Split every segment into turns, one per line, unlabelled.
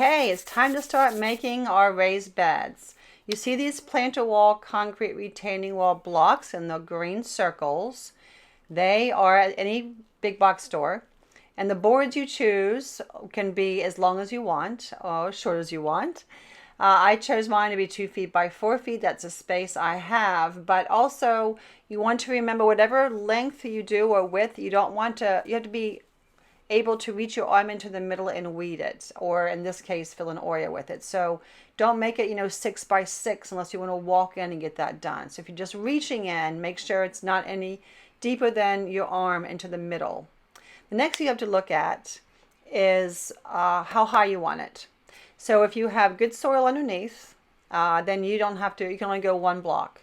Okay, it's time to start making our raised beds. You see these planter wall concrete retaining wall blocks in the green circles. They are at any big box store. And the boards you choose can be as long as you want or as short as you want. I chose mine to be 2 feet by 4 feet. That's a space I have. But also, you want to remember whatever length you do or width, you have to be able to reach your arm into the middle and weed it, or in this case, fill an Oreo with it. So don't make it, 6 by 6 unless you want to walk in and get that done. So if you're just reaching in, make sure it's not any deeper than your arm into the middle. The next thing you have to look at is how high you want it. So if you have good soil underneath, then you don't have to, you can only go 1 block.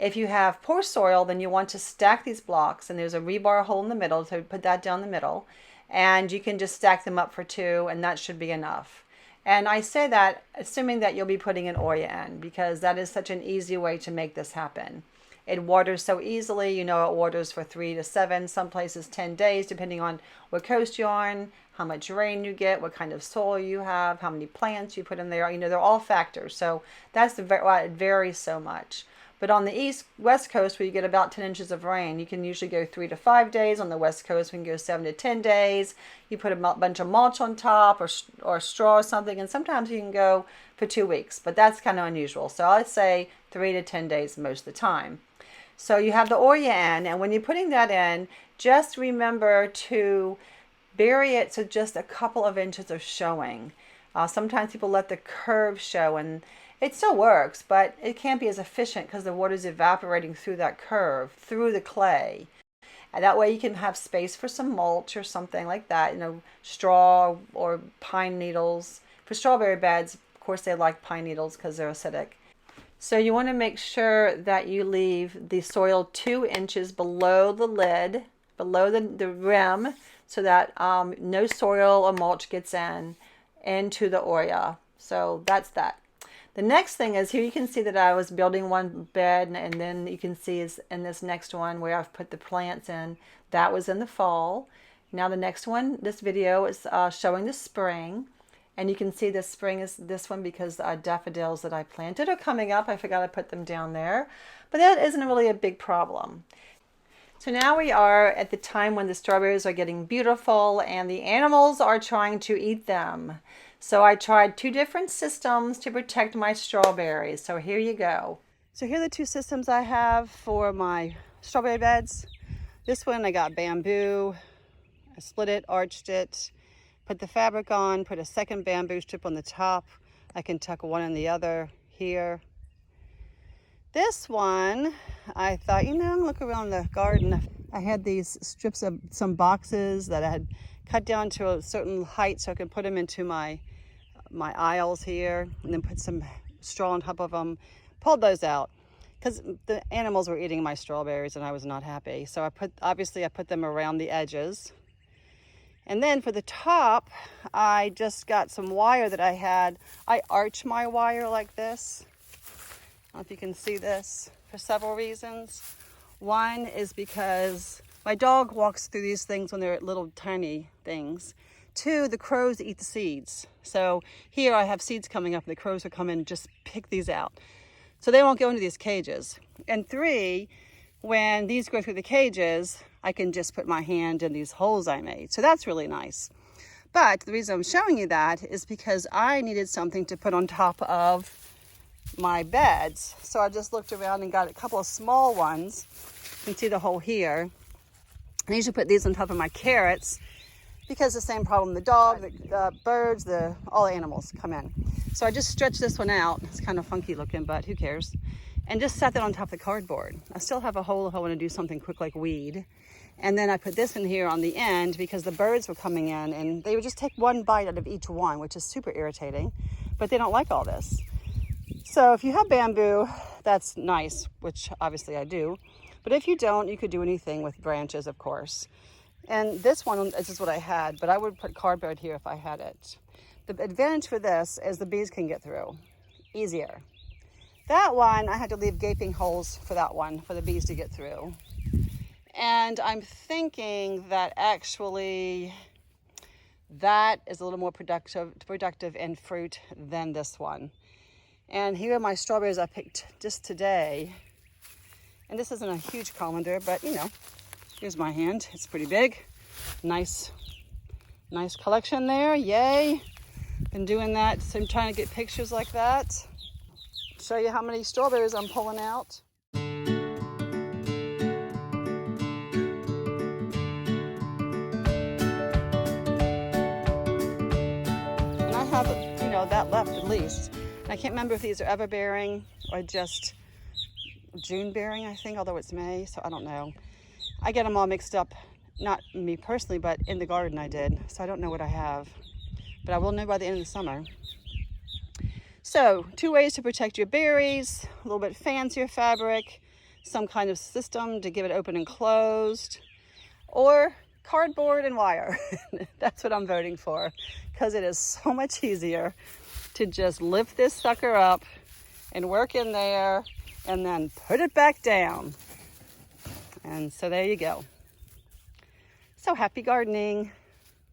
If you have poor soil, then you want to stack these blocks, and there's a rebar hole in the middle, so put that down the middle. And you can just stack them up for 2, and that should be enough. And I say that assuming that you'll be putting an Oreo in, because that is such an easy way to make this happen. It waters so easily. It waters for 3 to 7, some places 10 days, depending on what coast you're on, how much rain you get, what kind of soil you have, how many plants you put in there. They're all factors. So that's why it varies so much. But on the west coast, where you get about 10 inches of rain, you can usually go 3 to 5 days. On the west coast, we can go 7 to 10 days. You put a bunch of mulch on top or straw or something, and sometimes you can go for 2 weeks. But that's kind of unusual. So I'd say 3 to 10 days most of the time. So you have the Oreo in, and when you're putting that in, just remember to bury it so just a couple of inches of showing. Sometimes people let the curve show, and it still works, but it can't be as efficient because the water is evaporating through that curve, through the clay. And that way you can have space for some mulch or something like that, straw or pine needles. For strawberry beds, of course, they like pine needles because they're acidic. So you want to make sure that you leave the soil 2 inches below the lid, below the rim, so that no soil or mulch gets into the Oreo. So that's that. The next thing is, here you can see that I was building one bed, and then you can see is in this next one where I've put the plants in. That was in the fall. Now the next one, this video is showing the spring. And you can see the spring is this one because daffodils that I planted are coming up. I forgot I put them down there. But that isn't really a big problem. So now we are at the time when the strawberries are getting beautiful and the animals are trying to eat them. So I tried 2 different systems to protect my strawberries. So here you go. So here are the 2 systems I have for my strawberry beds. This one I got bamboo. I split it, arched it, put the fabric on, put a second bamboo strip on the top. I can tuck one in the other here. This one, I thought, look around the garden. I had these strips of some boxes that I had cut down to a certain height so I could put them into my aisles here, and then put some straw on top of them. Pulled those out because the animals were eating my strawberries and I was not happy. So I put them around the edges. And then for the top, I just got some wire that I had. I arch my wire like this. I don't know if you can see this, for several reasons. One is because my dog walks through these things when they're little tiny things. 2, the crows eat the seeds. So here I have seeds coming up, and the crows will come in and just pick these out. So they won't go into these cages. And 3, when these go through the cages, I can just put my hand in these holes I made. So that's really nice. But the reason I'm showing you that is because I needed something to put on top of my beds. So I just looked around and got a couple of small ones. You can see the hole here. I usually put these on top of my carrots because the same problem, the dog, the birds, all the animals come in. So I just stretched this one out. It's kind of funky looking, but who cares? And just set that on top of the cardboard. I still have a hole if I want to do something quick like weed. And then I put this in here on the end because the birds were coming in and they would just take 1 bite out of each one, which is super irritating, but they don't like all this. So if you have bamboo, that's nice, which obviously I do. But if you don't, you could do anything with branches, of course. And this one, this is what I had, but I would put cardboard here if I had it. The advantage for this is the bees can get through easier. That one, I had to leave gaping holes for that one, for the bees to get through. And I'm thinking that actually That is a little more productive in fruit than this one. And here are my strawberries I picked just today. And this isn't a huge colander, but you know, here's my hand. It's pretty big. Nice collection there. Yay. Been doing that. So I'm trying to get pictures like that. Show you how many strawberries I'm pulling out. And I have, you know, that left at least. And I can't remember if these are ever bearing or just June bearing, I think, although it's May, so I don't know. I get them all mixed up, not me personally, but in the garden I did. So I don't know what I have, but I will know by the end of the summer. So 2 ways to protect your berries: a little bit fancier fabric, some kind of system to give it open and closed, or cardboard and wire. That's what I'm voting for, because it is so much easier to just lift this sucker up and work in there and then put it back down. And so there you go. So happy gardening.